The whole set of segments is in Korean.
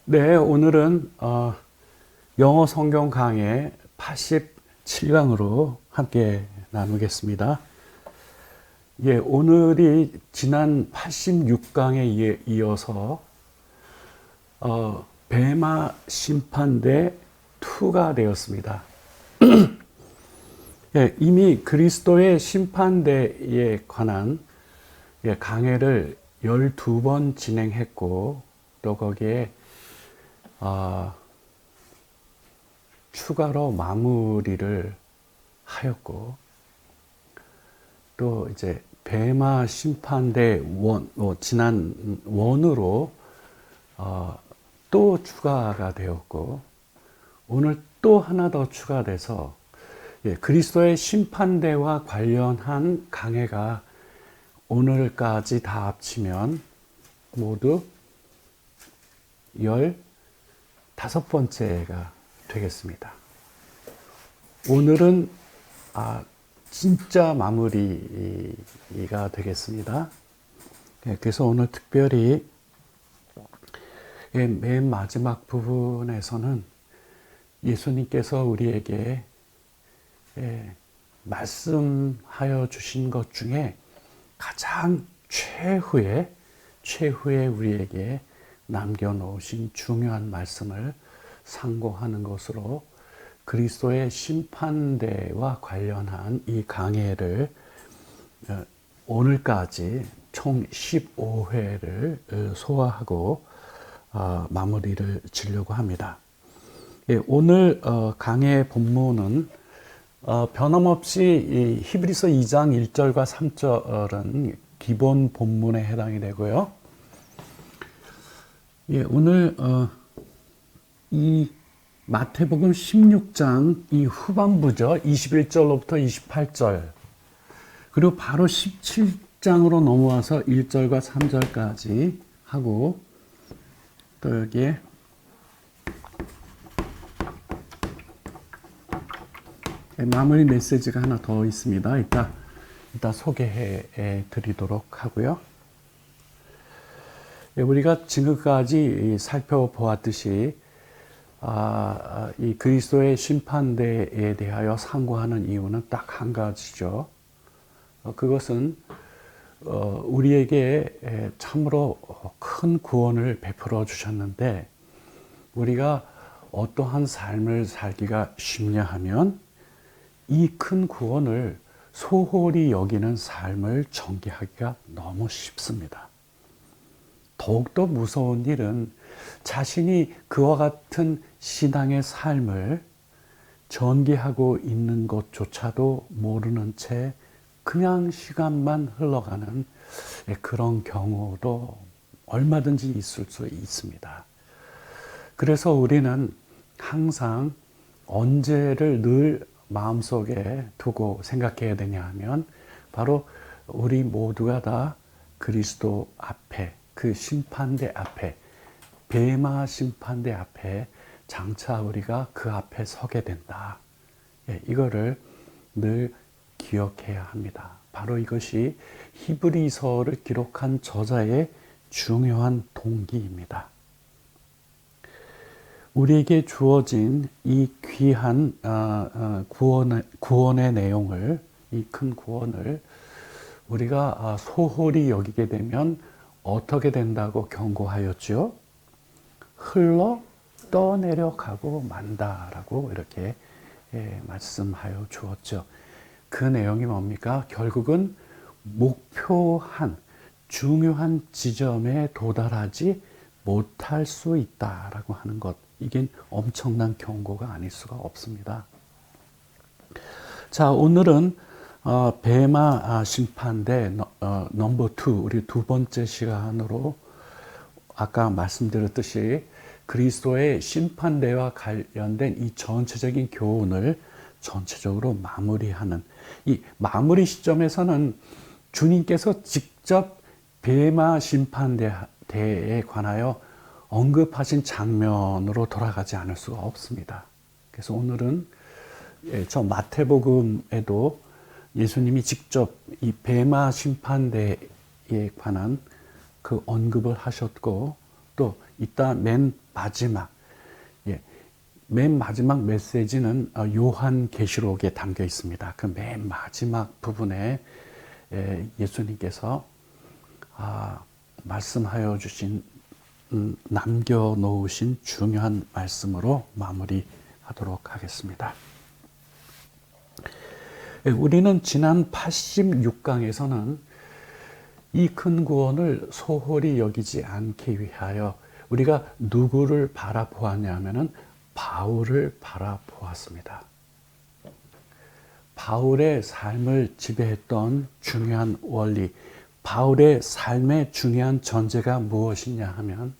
네, 오늘은 영어 성경 강의 87강으로 함께 나누겠습니다. 예, 오늘이 지난 86강에 이어서 베마 심판대 2가 되었습니다. 예, 이미 그리스도의 심판대에 관한 강해를 12번 진행했고, 또 거기에 추가로 마무리를 하였고, 또 이제 베마 심판대 지난 원으로 또 추가가 되었고, 오늘 또 하나 더 추가돼서 그리스도의 심판대와 관련한 강해가 오늘까지 다 합치면 모두 15번째가 되겠습니다. 오늘은 진짜 마무리가 되겠습니다. 그래서 오늘 특별히 맨 마지막 부분에서는 예수님께서 우리에게 말씀하여 주신 것 중에 가장 최후의 우리에게 남겨놓으신 중요한 말씀을 상고하는 것으로 그리스도의 심판대와 관련한 이 강해를 오늘까지 총 15회를 소화하고 마무리를 지려고 합니다. 오늘 강해 본문은 변함없이 히브리서 2장 1절과 3절은 기본 본문에 해당이 되고요. 오늘 이 마태복음 16장 이 후반부죠. 21절로부터 28절, 그리고 바로 17장으로 넘어와서 1절과 3절까지 하고, 또 여기에 마무리 메시지가 하나 더 있습니다. 이따 소개해 드리도록 하고요. 우리가 지금까지 살펴보았듯이 이 그리스도의 심판대에 대하여 상고하는 이유는 딱 한 가지죠. 그것은 우리에게 참으로 큰 구원을 베풀어 주셨는데, 우리가 어떠한 삶을 살기가 쉽냐 하면 이 큰 구원을 소홀히 여기는 삶을 전개하기가 너무 쉽습니다. 더욱더 무서운 일은 자신이 그와 같은 신앙의 삶을 전개하고 있는 것조차도 모르는 채 그냥 시간만 흘러가는 그런 경우도 얼마든지 있을 수 있습니다. 그래서 우리는 항상 언제를 늘 마음속에 두고 생각해야 되냐 하면, 바로 우리 모두가 다 그리스도 앞에, 그 심판대 앞에, 베마 심판대 앞에 장차 우리가 그 앞에 서게 된다. 이거를 늘 기억해야 합니다. 바로 이것이 히브리서를 기록한 저자의 중요한 동기입니다. 우리에게 주어진 이 귀한 구원의 내용을, 이 큰 구원을 우리가 소홀히 여기게 되면 어떻게 된다고 경고하였죠? 흘러 떠내려가고 만다라고 이렇게 말씀하여 주었죠. 그 내용이 뭡니까? 결국은 목표한 중요한 지점에 도달하지 못할 수 있다라고 하는 것, 이게 엄청난 경고가 아닐 수가 없습니다. 자, 오늘은 베마 심판대 넘버 2, 우리 두 번째 시간으로 아까 말씀드렸듯이 그리스도의 심판대와 관련된 이 전체적인 교훈을 전체적으로 마무리하는, 이 마무리 시점에서는 주님께서 직접 베마 심판대에 관하여 언급하신 장면으로 돌아가지 않을 수가 없습니다. 그래서 오늘은 저 마태복음에도 예수님이 직접 이 베마 심판대에 관한 그 언급을 하셨고, 또 이따 맨 마지막, 예, 맨 마지막 메시지는 요한계시록에 담겨 있습니다. 그 맨 마지막 부분에 예수님께서 말씀하여 주신 남겨놓으신 중요한 말씀으로 마무리하도록 하겠습니다. 우리는 지난 86강에서는 이 큰 구원을 소홀히 여기지 않기 위하여 우리가 누구를 바라보았냐면은 바울을 바라보았습니다. 바울의 삶을 지배했던 중요한 원리, 바울의 삶의 중요한 전제가 무엇이냐 하면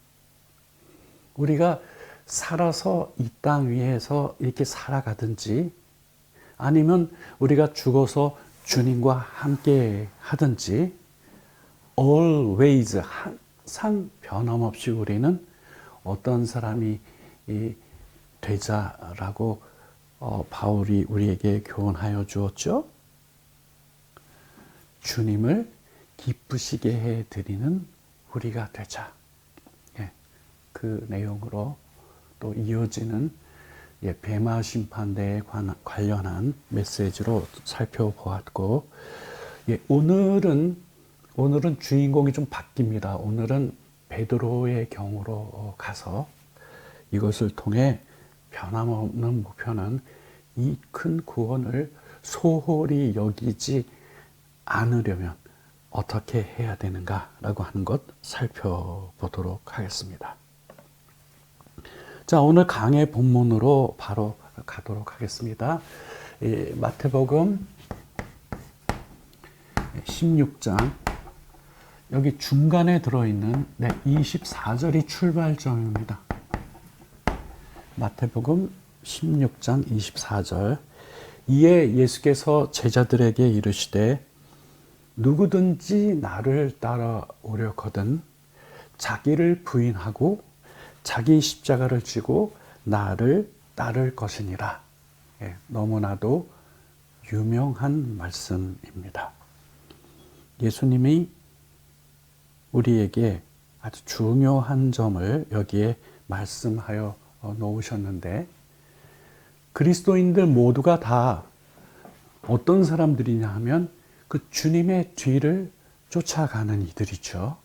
우리가 살아서 이 땅 위에서 이렇게 살아가든지 아니면 우리가 죽어서 주님과 함께 하든지 always 항상 변함없이 우리는 어떤 사람이 되자라고 바울이 우리에게 교훈하여 주었죠. 주님을 기쁘시게 해드리는 우리가 되자. 그 내용으로 또 이어지는 뱀마 심판대에 관련한 메시지로 살펴보았고, 오늘은 주인공이 좀 바뀝니다. 오늘은 베드로의 경우로 가서 이것을 통해 변함없는 목표는 이 큰 구원을 소홀히 여기지 않으려면 어떻게 해야 되는가라고 하는 것 살펴보도록 하겠습니다. 자, 오늘 강의 본문으로 바로 가도록 하겠습니다. 마태복음 16장 여기 중간에 들어있는 24절이 출발점입니다. 마태복음 16장 24절. 이에 예수께서 제자들에게 이르시되 누구든지 나를 따라오려거든 자기를 부인하고 자기 십자가를 지고 나를 따를 것이니라. 너무나도 유명한 말씀입니다. 예수님이 우리에게 아주 중요한 점을 여기에 말씀하여 놓으셨는데 그리스도인들 모두가 다 어떤 사람들이냐 하면 그 주님의 뒤를 쫓아가는 이들이죠.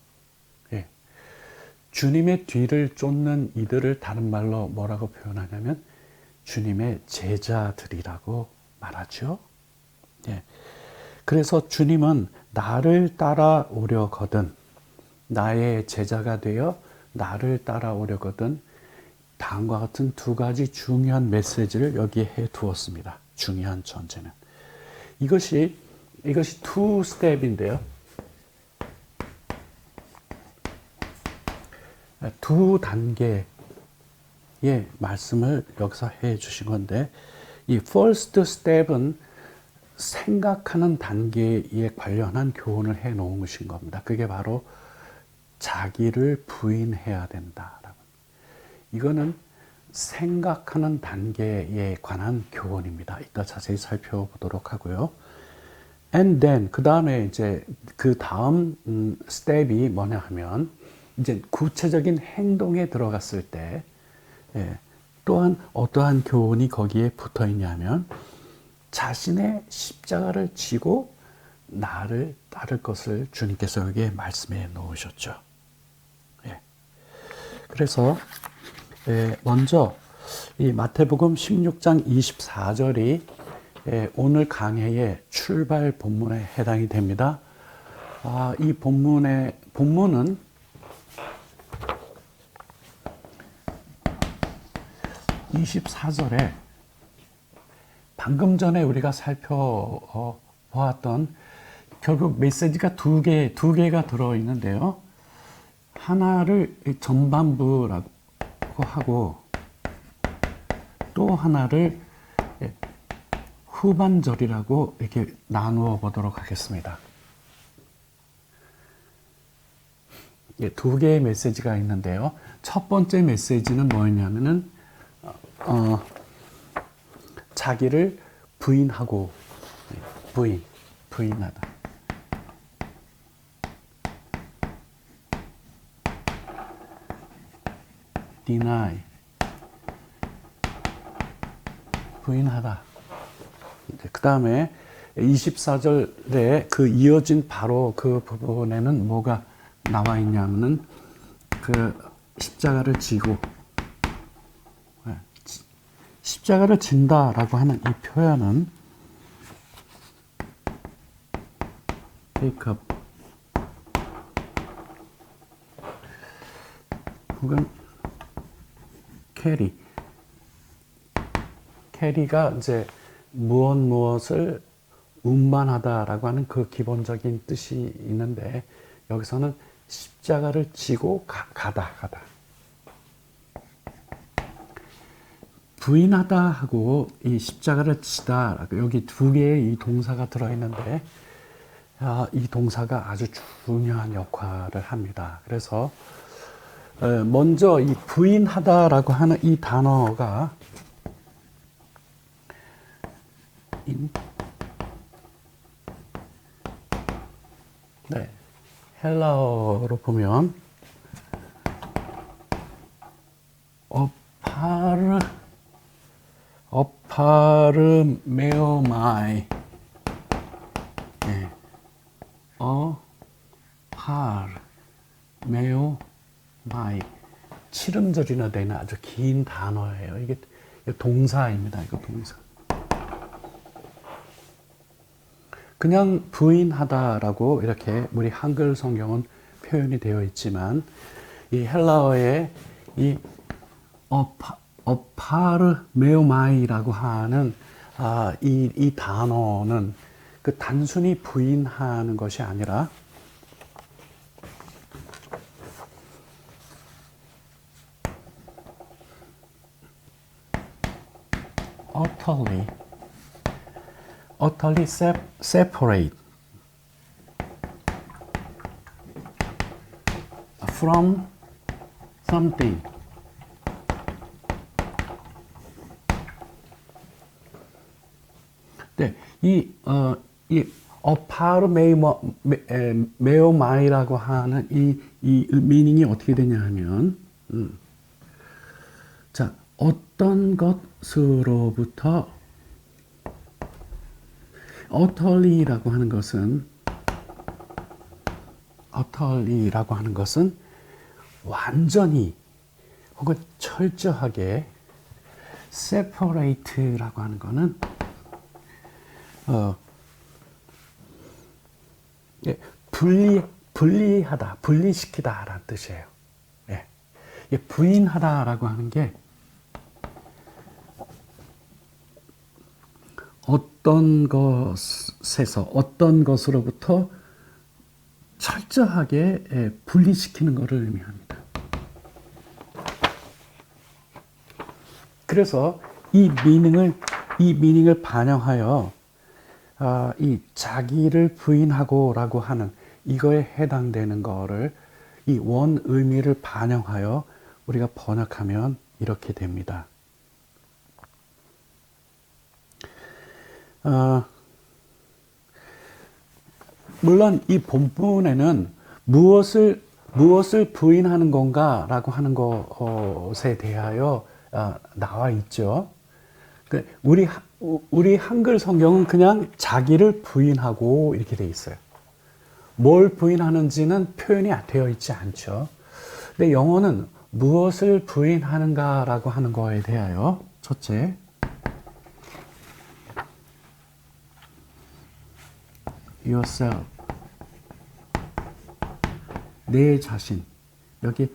주님의 뒤를 쫓는 이들을 다른 말로 뭐라고 표현하냐면 주님의 제자들이라고 말하죠. 그래서 주님은 나를 따라오려거든 나의 제자가 되어 나를 따라오려거든 다음과 같은 두 가지 중요한 메시지를 여기에 해 두었습니다. 중요한 전제는 이것이 two step인데요. 두 단계의 말씀을 여기서 해 주신 건데 이 first step은 생각하는 단계에 관련한 교훈을 해 놓은 것인 겁니다. 그게 바로 자기를 부인해야 된다라고. 이거는 생각하는 단계에 관한 교훈입니다. 이따 자세히 살펴보도록 하고요. And then 그 다음에 이제 그 다음 스텝이 뭐냐 하면 이제 구체적인 행동에 들어갔을 때 또한 어떠한 교훈이 거기에 붙어 있냐면 자신의 십자가를 지고 나를 따를 것을 주님께서 여기에 말씀해 놓으셨죠. 그래서 먼저 이 마태복음 16장 24절이 오늘 강해의 출발 본문에 해당이 됩니다. 이 본문은 (24절에) 방금 전에 우리가 살펴보았던 결국 메시지가 두 개가 들어있는데요. 하나를 전반부라고 하고 또 하나를 후반절이라고 이렇게 나누어 보도록 하겠습니다. 두 개의 메시지가 있는데요. 첫 번째 메시지는 뭐였냐면은 자기를 부인하고 부인하다. deny. 부인하다. 그 다음에 24절에 그 이어진 바로 그 부분에는 뭐가 나와 있냐면은 그 십자가를 지고, 십자가를 진다라고 하는 이 표현은 take up 혹은 carry. carry가 이제 무엇을 운반하다라고 하는 그 기본적인 뜻이 있는데, 여기서는 십자가를 지고 가다. 부인하다 하고 이 십자가를 지다, 여기 두 개의 이 동사가 들어있는데, 이 동사가 아주 중요한 역할을 합니다. 그래서 먼저 이 부인하다라고 하는 이 단어가 네, 헬라어로 보면 어파르메오마이, 네, 어파르메오마이, 칠음절이나 되는 아주 긴 단어예요. 이게 동사입니다. 이거 동사. 그냥 부인하다라고 이렇게 우리 한글 성경은 표현이 되어 있지만, 이 헬라어의 이 어파르메오마이라고 하는 이 단어는 그 단순히 부인하는 것이 아니라 utterly separate from something. 네, 이 어파르메오마이라고 하는 이 미닝이 어떻게 되냐 하면, 자, 어떤 것으로부터, utterly라고 하는 것은 완전히 혹은 철저하게, separate라고 하는 것은 분리하다, 분리시키다라는 뜻이에요. 예. 부인하다라고 하는 게 어떤 것에서, 어떤 것으로부터 철저하게 분리시키는 것을 의미합니다. 그래서 이 미닝을 반영하여 이 자기를 부인하고라고 하는 이거에 해당되는 거를, 이 원 의미를 반영하여 우리가 번역하면 이렇게 됩니다. 물론 이 본문에는 무엇을 부인하는 건가라고 하는 것에 대하여 나와 있죠. 우리 한글 성경은 그냥 자기를 부인하고 이렇게 돼 있어요. 뭘 부인하는지는 표현이 되어 있지 않죠. 근데 영어는 무엇을 부인하는가라고 하는 거에 대하여, 첫째, yourself, 내 자신, 여기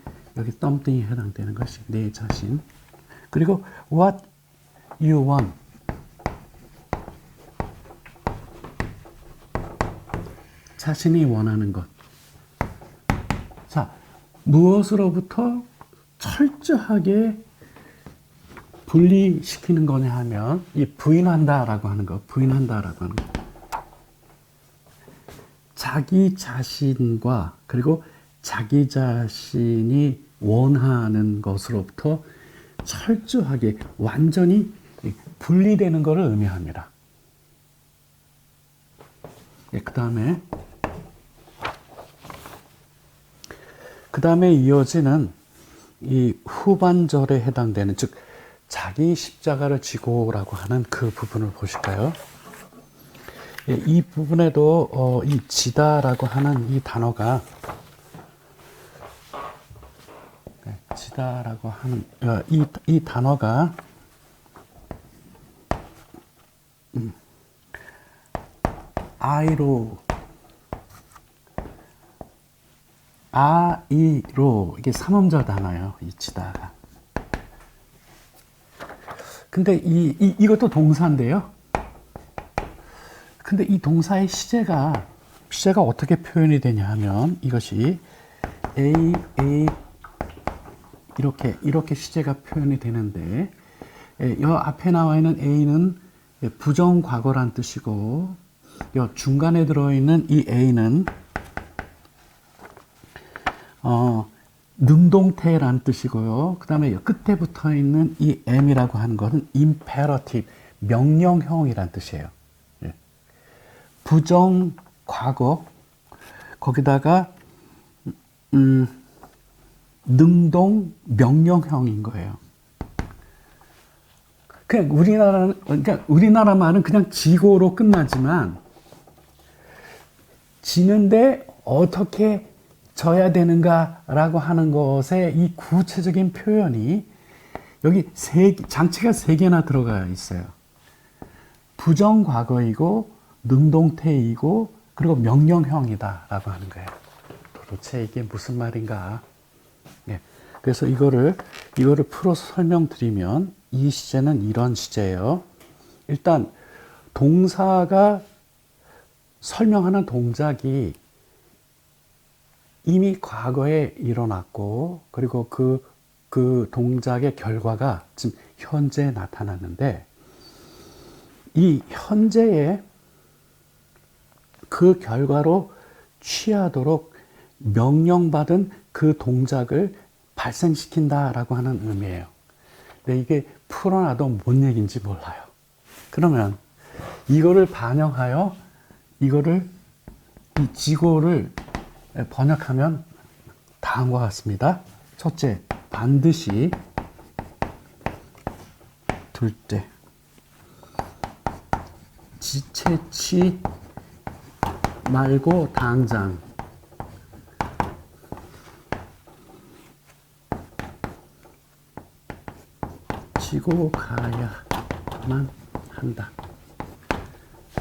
덤띵이 해당되는 것이 내 자신. 그리고 what you want, 자신이 원하는 것. 자, 무엇으로부터 철저하게 분리시키는 거냐 하면, 이 부인한다라고 하는 것, 자기 자신과, 그리고 자기 자신이 원하는 것으로부터 철저하게 완전히 분리되는 것을 의미합니다. 그 다음에 이어지는 이 후반절에 해당되는, 즉 자기 십자가를 지고라고 하는 그 부분을 보실까요? 예, 이 부분에도 이 지다라고 하는 이 단어가, 지다라고 하는 이 단어가 아이로 이게 삼음절 단어예요. 이 지다가. 근데 이것도 동사인데요. 근데 이 동사의 시제가 어떻게 표현이 되냐 하면 이것이 A 이렇게 시제가 표현이 되는데, 이 앞에 나와 있는 A는 부정 과거란 뜻이고, 이 중간에 들어있는 이 A는 능동태란 뜻이고요. 그 다음에 끝에 붙어 있는 이 M이라고 하는 것은 imperative, 명령형이란 뜻이에요. 예. 부정 과거, 거기다가 능동 명령형인 거예요. 그러니까 우리나라 말은 그냥 지고로 끝나지만, 지는데 어떻게 져야 되는가라고 하는 것의 이 구체적인 표현이 여기 장치가 3개나 들어가 있어요. 부정 과거이고, 능동태이고, 그리고 명령형이다라고 하는 거예요. 도대체 이게 무슨 말인가? 네. 그래서 이거를 풀어서 설명드리면, 이 시제는 이런 시제예요. 일단 동사가 설명하는 동작이 이미 과거에 일어났고, 그리고 그 동작의 결과가 지금 현재에 나타났는데, 이 현재에 그 결과로 취하도록 명령받은 그 동작을 발생시킨다라고 하는 의미예요. 근데 이게 풀어놔도 뭔 얘기인지 몰라요. 그러면 이거를 반영하여 이 지고를 번역하면 다음과 같습니다. 첫째, 반드시. 둘째, 지체치 말고 당장. 지고 가야만 한다.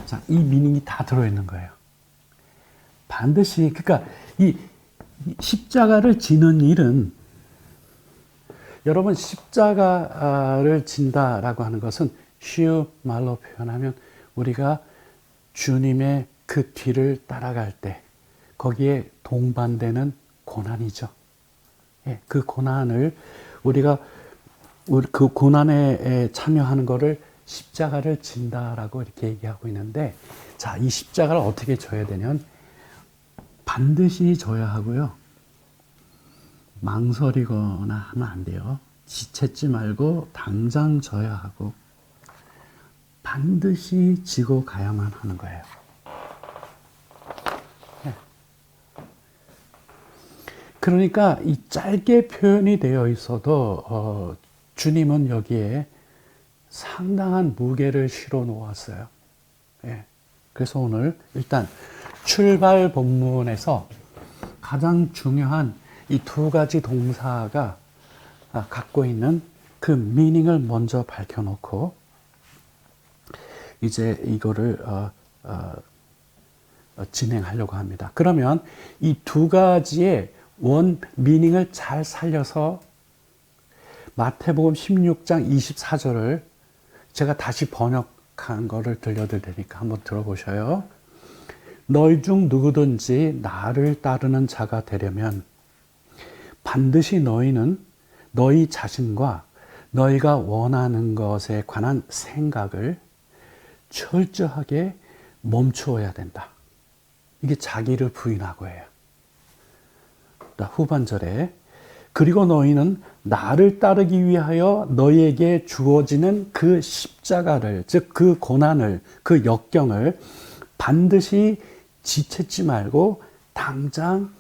자, 이 미닝이 다 들어있는 거예요. 반드시, 그러니까 이 십자가를 지는 일은, 여러분 십자가를 진다라고 하는 것은 쉬운 말로 표현하면 우리가 주님의 그 뒤를 따라갈 때 거기에 동반되는 고난이죠. 예, 그 고난을 우리가 그 고난에 참여하는 것을 십자가를 진다라고 이렇게 얘기하고 있는데, 자, 이 십자가를 어떻게 져야 되냐면 반드시 져야 하고요. 망설이거나 하면 안 돼요. 지체지 말고 당장 져야 하고 반드시 지고 가야만 하는 거예요. 네. 그러니까 이 짧게 표현이 되어 있어도 주님은 여기에 상당한 무게를 실어 놓았어요. 예. 그래서 오늘 일단 출발 본문에서 가장 중요한 이 2가지 동사가 갖고 있는 그 미닝을 먼저 밝혀놓고 이제 이거를 진행하려고 합니다. 그러면 이 2가지의 원 미닝을 잘 살려서 마태복음 16장 24절을 제가 다시 번역한 거를 들려드릴 테니까 한번 들어보셔요. 너희 중 누구든지 나를 따르는 자가 되려면 반드시 너희는 너희 자신과 너희가 원하는 것에 관한 생각을 철저하게 멈추어야 된다. 이게 자기를 부인하고예요. 후반절에 그리고 너희는 나를 따르기 위하여 너희에게 주어지는 그 십자가를, 즉 그 고난을, 그 역경을 반드시 지체지 말고 당장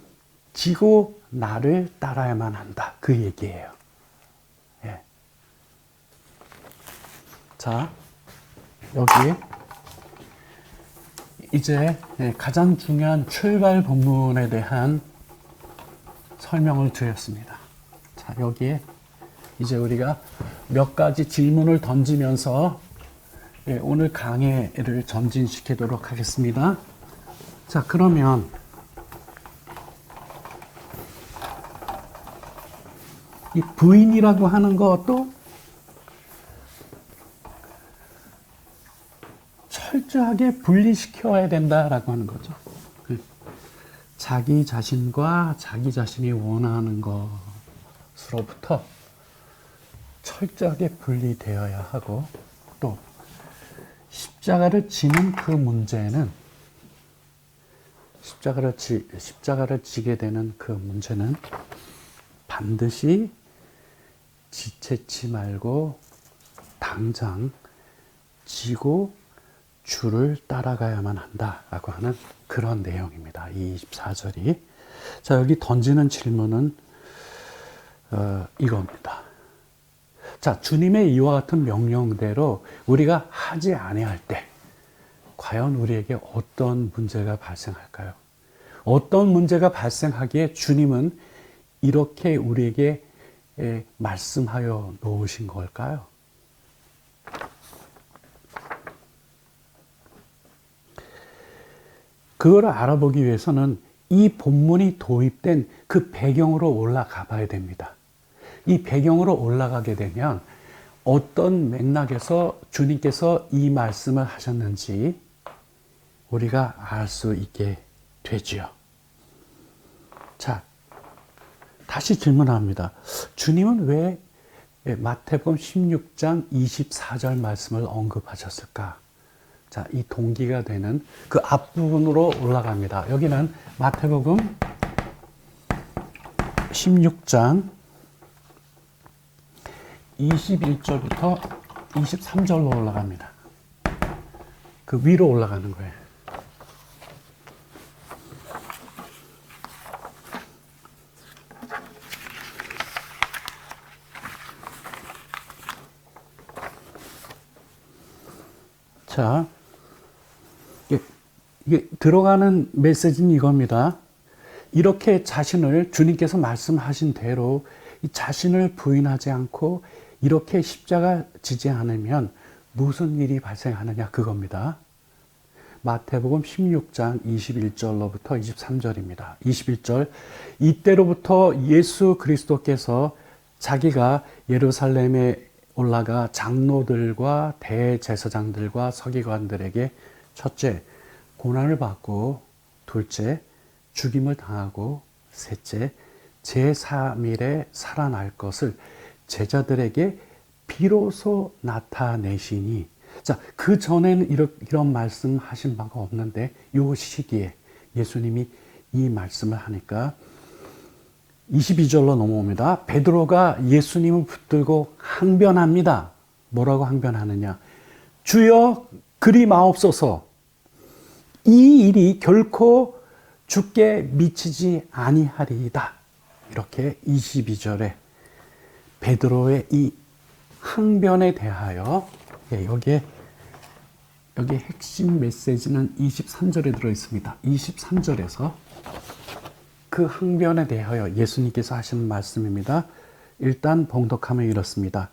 지고 나를 따라야만 한다. 그 얘기예요. 예. 자, 여기 이제 가장 중요한 출발 본문에 대한 설명을 드렸습니다. 자, 여기에 이제 우리가 몇 가지 질문을 던지면서 오늘 강의를 전진시키도록 하겠습니다. 자, 그러면 이 부인이라고 하는 것도 철저하게 분리시켜야 된다라고 하는 거죠. 자기 자신과 자기 자신이 원하는 것으로부터 철저하게 분리되어야 하고, 또 십자가를 지는 그 문제는 십자가를 지게 되는 그 문제는 반드시 지체치 말고 당장 지고 주를 따라가야만 한다라고 하는 그런 내용입니다. 이 24절이. 자, 여기 던지는 질문은 이겁니다. 자, 주님의 이와 같은 명령대로 우리가 하지 아니할 때 과연 우리에게 어떤 문제가 발생할까요? 어떤 문제가 발생하기에 주님은 이렇게 우리에게 말씀하여 놓으신 걸까요? 그걸 알아보기 위해서는 이 본문이 도입된 그 배경으로 올라가 봐야 됩니다. 이 배경으로 올라가게 되면 어떤 맥락에서 주님께서 이 말씀을 하셨는지 우리가 알 수 있게 되지요. 자, 다시 질문합니다. 주님은 왜 마태복음 16장 24절 말씀을 언급하셨을까? 자, 이 동기가 되는 그 앞부분으로 올라갑니다. 여기는 마태복음 16장 21절부터 23절로 올라갑니다. 그 위로 올라가는 거예요. 자, 이게 들어가는 메시지는 이겁니다. 이렇게 자신을 주님께서 말씀하신 대로 이 자신을 부인하지 않고 이렇게 십자가 지지 않으면 무슨 일이 발생하느냐 그겁니다. 마태복음 16장 21절로부터 23절입니다. 21절, 이때로부터 예수 그리스도께서 자기가 예루살렘에 올라가 장로들과 대제사장들과 서기관들에게 첫째, 고난을 받고 둘째, 죽임을 당하고 셋째, 제3일에 살아날 것을 제자들에게 비로소 나타내시니. 자, 그 전에는 이런 말씀 하신 바가 없는데 요 시기에 예수님이 이 말씀을 하니까 22절로 넘어옵니다. 베드로가 예수님을 붙들고 항변합니다. 뭐라고 항변하느냐? 주여 그리 마옵소서. 이 일이 결코 주께 미치지 아니하리이다. 이렇게 22절에 베드로의 이 항변에 대하여 여기 핵심 메시지는 23절에 들어 있습니다. 23절에서 그 항변에 대하여 예수님께서 하시는 말씀입니다. 일단 봉독하면 이렇습니다.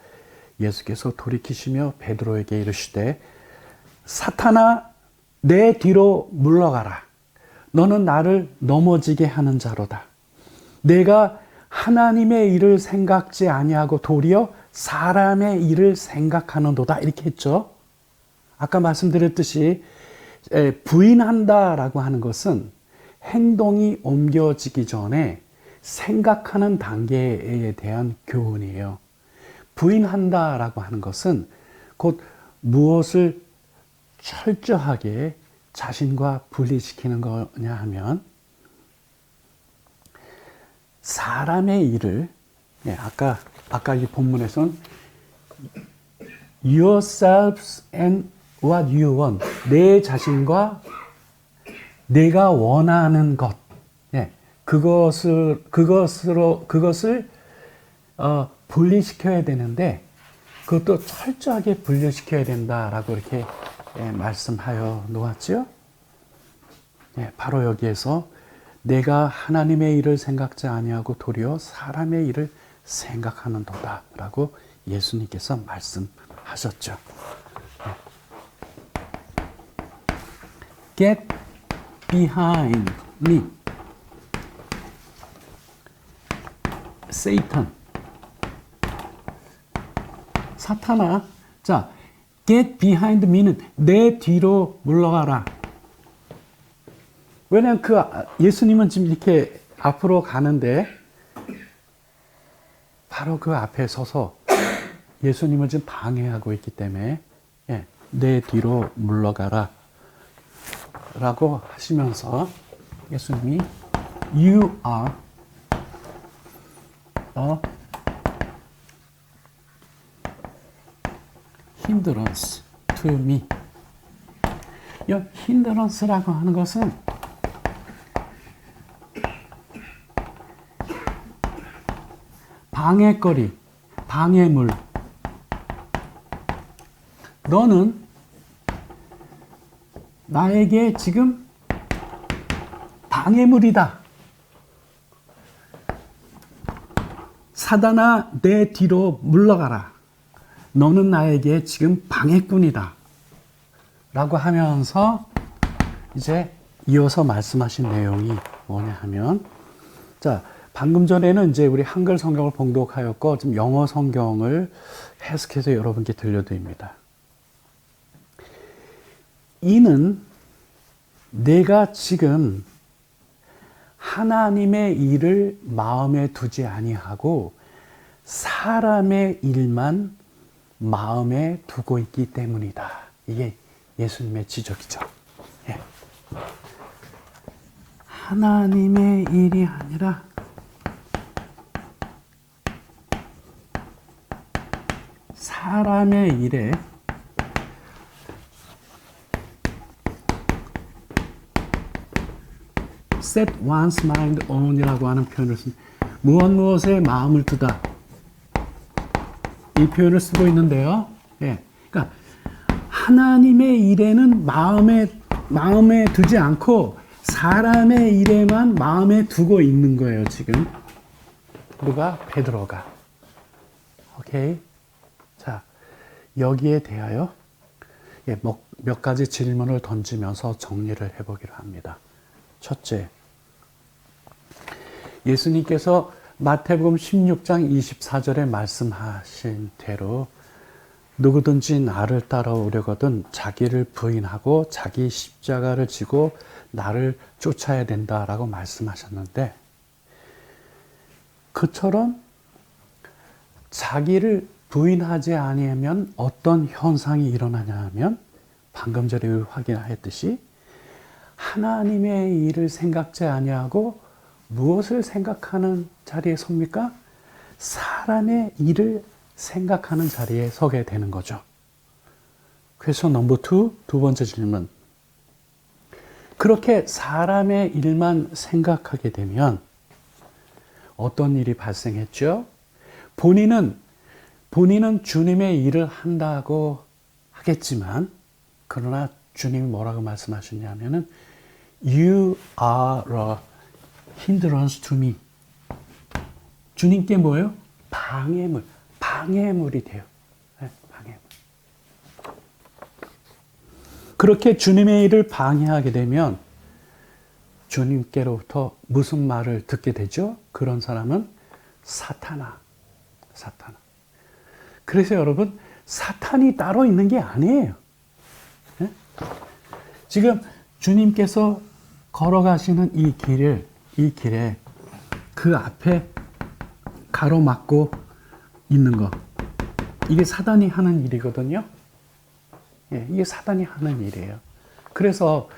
예수께서 돌이키시며 베드로에게 이르시되 사탄아 내 뒤로 물러가라. 너는 나를 넘어지게 하는 자로다. 내가 하나님의 일을 생각지 아니하고 도리어 사람의 일을 생각하는도다. 이렇게 했죠. 아까 말씀드렸듯이 부인한다라고 하는 것은 행동이 옮겨지기 전에 생각하는 단계에 대한 교훈이에요. 부인한다라고 하는 것은 곧 무엇을 철저하게 자신과 분리시키는 거냐 하면 사람의 일을 아까 이 본문에서는 yourselves and what you want, 내 자신과 내가 원하는 것, 그것을 분리시켜야 되는데 그것도 철저하게 분리시켜야 된다라고 이렇게 말씀하여 놓았죠. 바로 여기에서 내가 하나님의 일을 생각지 아니하고 도리어 사람의 일을 생각하는도다라고 예수님께서 말씀하셨죠. Get behind me, Satan. 사탄아, 자, get behind me는 내 뒤로 물러가라. 왜냐하면 예수님은 지금 이렇게 앞으로 가는데 바로 그 앞에 서서 예수님을 지금 방해하고 있기 때문에 내 뒤로 물러가라 라고 하시면서 예수님이 You are a hindrance to me. 이 hindrance라고 하는 것은 방해거리, 방해물. 너는 나에게 지금 방해물이다. 사단아, 내 뒤로 물러가라. 너는 나에게 지금 방해꾼이다. 라고 하면서 이제 이어서 말씀하신 내용이 뭐냐 하면, 자, 방금 전에는 이제 우리 한글 성경을 봉독하였고, 좀 영어 성경을 해석해서 여러분께 들려드립니다. 이는 내가 지금 하나님의 일을 마음에 두지 아니하고 사람의 일만 마음에 두고 있기 때문이다. 이게 예수님의 지적이죠. 예. 하나님의 일이 아니라 사람의 일에 set one's mind on이라고 하는 표현을 씁니다. 무엇에 마음을 두다. 이 표현을 쓰고 있는데요. 예. 그러니까 하나님의 일에는 마음에 두지 않고 사람의 일에만 마음에 두고 있는 거예요, 지금. 누가? 베드로가. 오케이. 자, 여기에 대하여 몇 가지 질문을 던지면서 정리를 해보기로 합니다. 첫째, 예수님께서 마태복음 16장 24절에 말씀하신 대로 누구든지 나를 따라오려거든 자기를 부인하고 자기 십자가를 지고 나를 쫓아야 된다라고 말씀하셨는데, 그처럼 자기를 부인하지 아니하면 어떤 현상이 일어나냐 하면 방금 전에 확인하였듯이 하나님의 일을 생각지 아니하고 무엇을 생각하는 자리에 섭니까? 사람의 일을 생각하는 자리에 서게 되는 거죠. 그래서 넘버 2, 두 번째 질문. 그렇게 사람의 일만 생각하게 되면 어떤 일이 발생했죠? 본인은 주님의 일을 한다고 하겠지만, 그러나 주님이 뭐라고 말씀하셨냐면은 You are a hindrance to me. 주님께 뭐예요? 방해물이 돼요. 네, 방해물. 그렇게 주님의 일을 방해하게 되면 주님께로부터 무슨 말을 듣게 되죠? 그런 사람은 사탄아. 그래서 여러분, 사탄이 따로 있는 게 아니에요. 네? 지금 주님께서 걸어가시는 이 길에 그 앞에 가로막고 있는 거, 이게 사단이 하는 일이거든요. 예, 이게 사단이 하는 일이에요. 그래서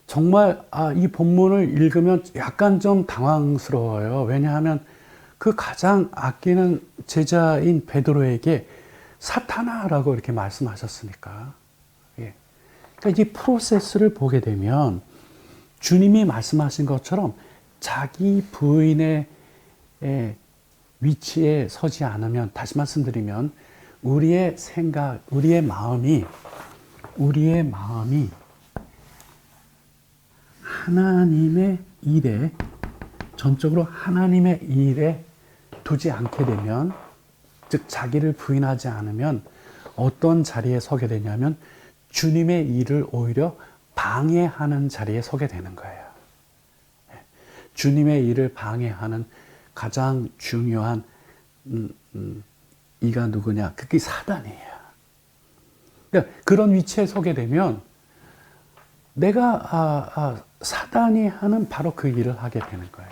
정말 이 본문을 읽으면 약간 좀 당황스러워요. 왜냐하면 그 가장 아끼는 제자인 베드로에게 사탄아라고 이렇게 말씀하셨으니까. 예. 그러니까 이 프로세스를 보게 되면 주님이 말씀하신 것처럼 자기 부인의 위치에 서지 않으면, 다시 말씀드리면 우리의 생각, 우리의 마음이 하나님의 일에, 전적으로 하나님의 일에 두지 않게 되면, 즉 자기를 부인하지 않으면 어떤 자리에 서게 되냐면 주님의 일을 오히려 방해하는 자리에 서게 되는 거예요. 주님의 일을 방해하는 가장 중요한 이가 누구냐? 그게 사단이에요. 그러니까 그런 위치에 서게 되면 내가 사단이 하는 바로 그 일을 하게 되는 거예요.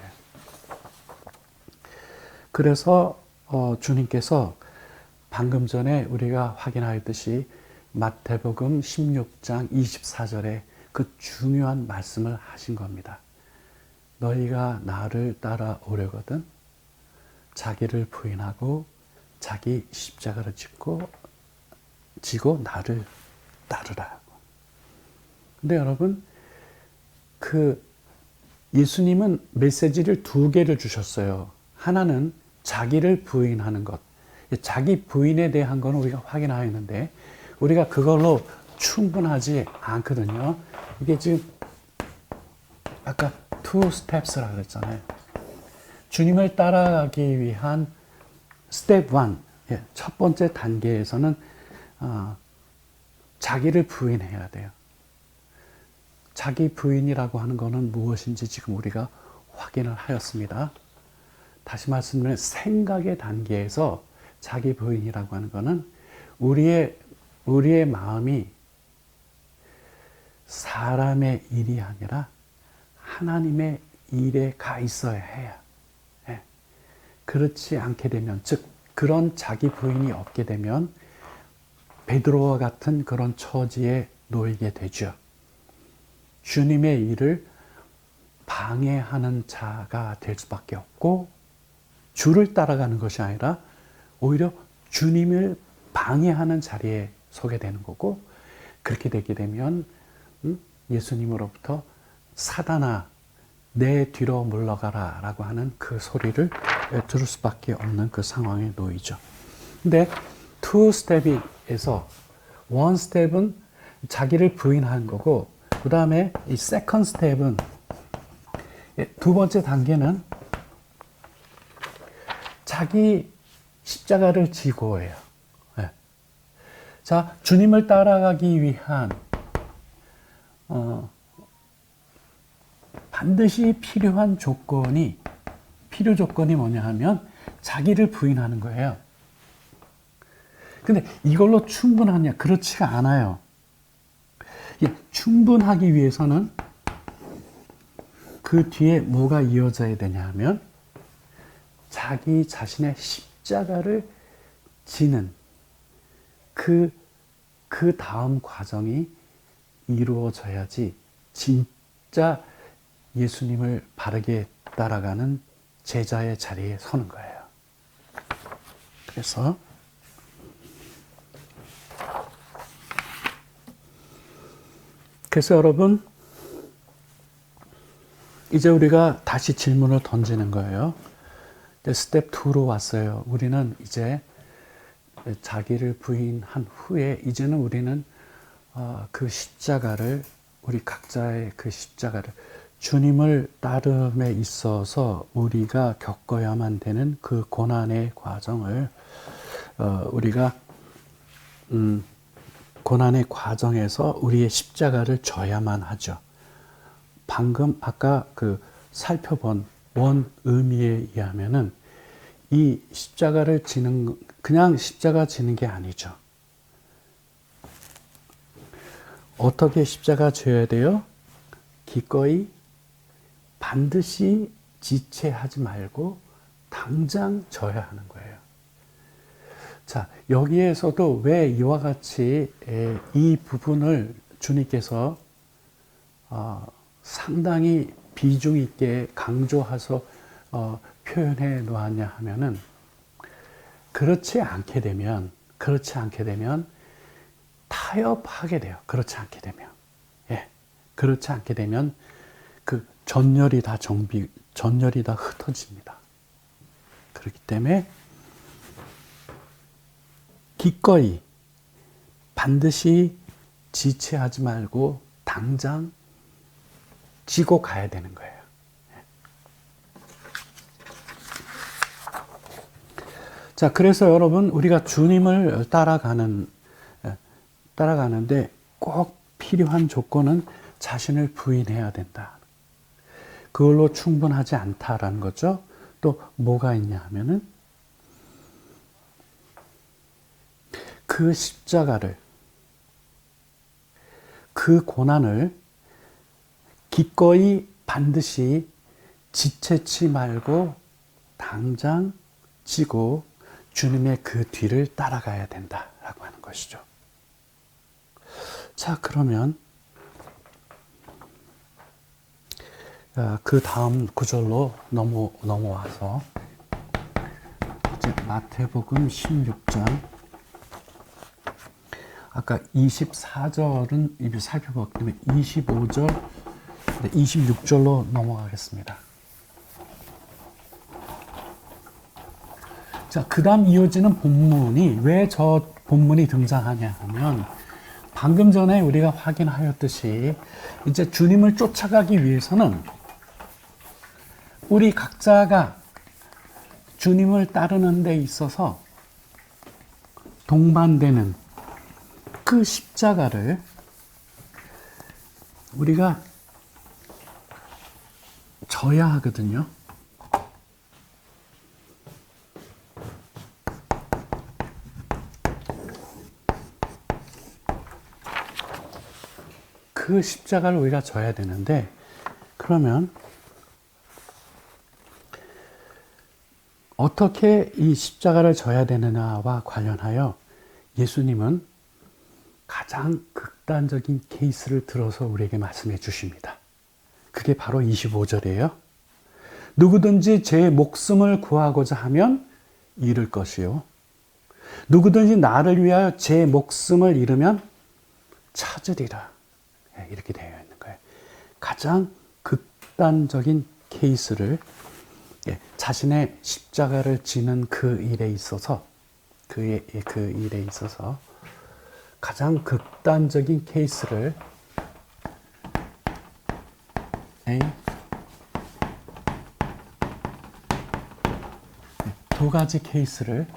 그래서 주님께서 방금 전에 우리가 확인하였듯이 마태복음 16장 24절에 그 중요한 말씀을 하신 겁니다. 너희가 나를 따라오려거든 자기를 부인하고 자기 십자가를 지고 나를 따르라. 근데 여러분, 그 예수님은 메시지를 두 개를 주셨어요. 하나는 자기를 부인하는 것. 자기 부인에 대한 거는 우리가 확인하였는데 우리가 그걸로 충분하지 않거든요. 이게 지금 아까 two steps라고 그랬잖아요. 주님을 따라가기 위한 step one, 첫 번째 단계에서는 자기를 부인해야 돼요. 자기 부인이라고 하는 것은 무엇인지 지금 우리가 확인을 하였습니다. 다시 말씀드리면 생각의 단계에서 자기 부인이라고 하는 것은 우리의 마음이 사람의 일이 아니라 하나님의 일에 가 있어야 해요. 그렇지 않게 되면, 즉 그런 자기 부인이 없게 되면 베드로와 같은 그런 처지에 놓이게 되죠. 주님의 일을 방해하는 자가 될 수밖에 없고, 주를 따라가는 것이 아니라 오히려 주님을 방해하는 자리에 서게 되는 거고, 그렇게 되게 되면 예수님으로부터 사단아 내 뒤로 물러가라 라고 하는 그 소리를 들을 수밖에 없는 그 상황에 놓이죠. 근데 two step에서 one step은 자기를 부인한 거고, 그 다음에 이 second step은 두 번째 단계는 자기 십자가를 지고예요. 자, 주님을 따라가기 위한 반드시 필요 조건이 뭐냐 하면 자기를 부인하는 거예요. 근데 이걸로 충분하냐? 그렇지가 않아요. 충분하기 위해서는 그 뒤에 뭐가 이어져야 되냐 하면 자기 자신의 십자가를 지는 그 다음 과정이 이루어져야지 진짜 예수님을 바르게 따라가는 제자의 자리에 서는 거예요. 그래서 여러분, 이제 우리가 다시 질문을 던지는 거예요. 스텝 2로 왔어요. 우리는 이제 자기를 부인한 후에 이제는 우리는 그 십자가를, 우리 각자의 그 십자가를, 주님을 따름에 있어서 우리가 겪어야만 되는 그 고난의 과정을 우리가 고난의 과정에서 우리의 십자가를 져야만 하죠. 방금 아까 그 살펴본 원 의미에 의하면은 이 십자가를 지는, 그냥 십자가 지는 게 아니죠. 어떻게 십자가 져야 돼요? 기꺼이 반드시 지체하지 말고 당장 져야 하는 거예요. 자, 여기에서도 왜 이와 같이 이 부분을 주님께서 상당히 비중 있게 강조해서 표현해 놓았냐 하면은, 그렇지 않게 되면 타협하게 돼요. 그렇지 않게 되면 그 전열이 다 전열이 다 흩어집니다. 그렇기 때문에 기꺼이 반드시 지체하지 말고 당장 지고 가야 되는 거예요. 자, 그래서 여러분, 우리가 주님을 따라가는데 꼭 필요한 조건은 자신을 부인해야 된다. 그걸로 충분하지 않다라는 거죠. 또 뭐가 있냐 하면은 그 십자가를, 그 고난을 기꺼이 반드시 지체치 말고 당장 지고 주님의 그 뒤를 따라가야 된다라고 하는 것이죠. 자, 그러면 그 다음 구절로 넘어와서 이제 마태복음 16장, 아까 24절은 이미 살펴봤기 때문에 25절, 26절로 넘어가겠습니다. 자, 그 다음 이어지는 본문이, 왜 저 본문이 등장하냐 하면, 방금 전에 우리가 확인하였듯이 이제 주님을 쫓아가기 위해서는 우리 각자가 주님을 따르는 데 있어서 동반되는 그 십자가를 우리가 져야 하거든요. 그 십자가를 우리가 져야 되는데, 그러면 어떻게 이 십자가를 져야 되느냐와 관련하여 예수님은 가장 극단적인 케이스를 들어서 우리에게 말씀해 주십니다. 그게 바로 25절이에요. 누구든지 제 목숨을 구하고자 하면 잃을 것이요. 누구든지 나를 위하여 제 목숨을 잃으면 찾으리라. 이렇게 되어 있는 거예요. 가장 극단적인 케이스를, 자신의 십자가를 지는 그 일에 있어서, 그 일에 있어서 가장 극단적인 케이스를 두 가지 케이스를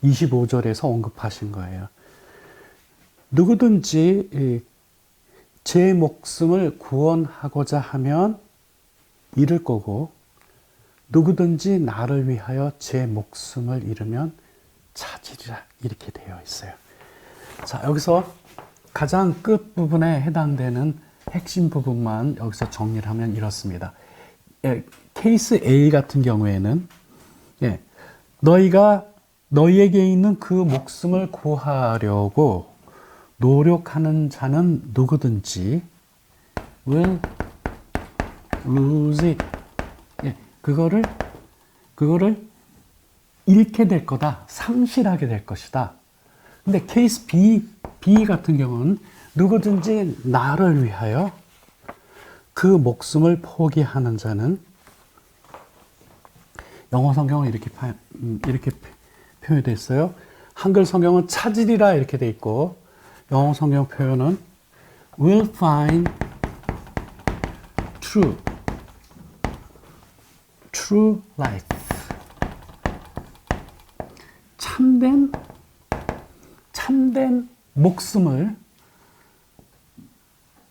25절에서 언급하신 거예요. 누구든지 제 목숨을 구원하고자 하면 잃을 거고, 누구든지 나를 위하여 제 목숨을 잃으면 찾으리라. 이렇게 되어 있어요. 자, 여기서 가장 끝부분에 해당되는 핵심 부분만 여기서 정리를 하면 이렇습니다. 케이스 A 같은 경우에는 너희에게 있는 그 목숨을 구하려고 노력하는 자는 누구든지 will lose it. 그거를 잃게 될 거다. 상실하게 될 것이다. 근데 케이스 B 같은 경우는 누구든지 나를 위하여 그 목숨을 포기하는 자는, 영어 성경은 이렇게 표현되어 있어요. 한글 성경은 찾으리라 이렇게 되어 있고, 영어 성경 표현은 will find true life. 참된 목숨을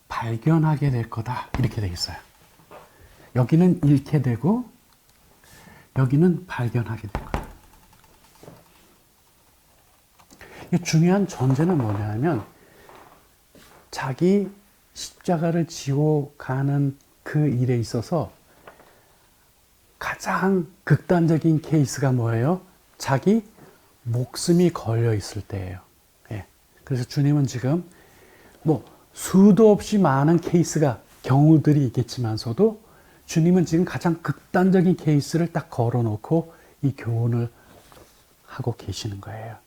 발견하게 될 거다. 이렇게 되어 있어요. 여기는 잃게 되고, 여기는 발견하게 될 거다. 중요한 전제는 뭐냐면, 자기 십자가를 지고 가는 그 일에 있어서 가장 극단적인 케이스가 뭐예요? 자기 목숨이 걸려 있을 때예요. 그래서 주님은 지금 수도 없이 많은 경우들이 있겠지만서도 주님은 지금 가장 극단적인 케이스를 딱 걸어놓고 이 교훈을 하고 계시는 거예요.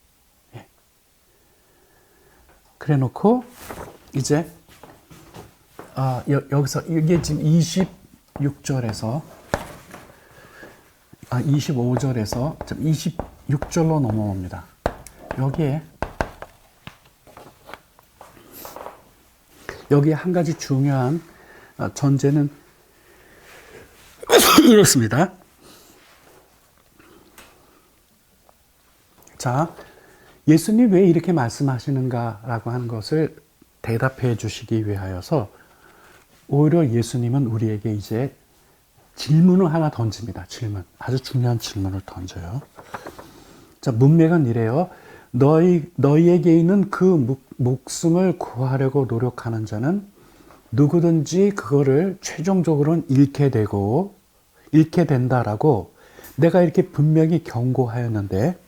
그래 놓고 이제 여기서 이게 지금 26절에서 25절에서 26절로 넘어옵니다. 여기에 한 가지 중요한 전제는 이렇습니다. 자, 예수님 왜 이렇게 말씀하시는가라고 하는 것을 대답해 주시기 위하여서 오히려 예수님은 우리에게 이제 질문을 하나 던집니다. 아주 중요한 질문을 던져요. 자, 문맥은 이래요. 너희에게 있는 그 목숨을 구하려고 노력하는 자는 누구든지 그거를 최종적으로는 잃게 된다라고 내가 이렇게 분명히 경고하였는데,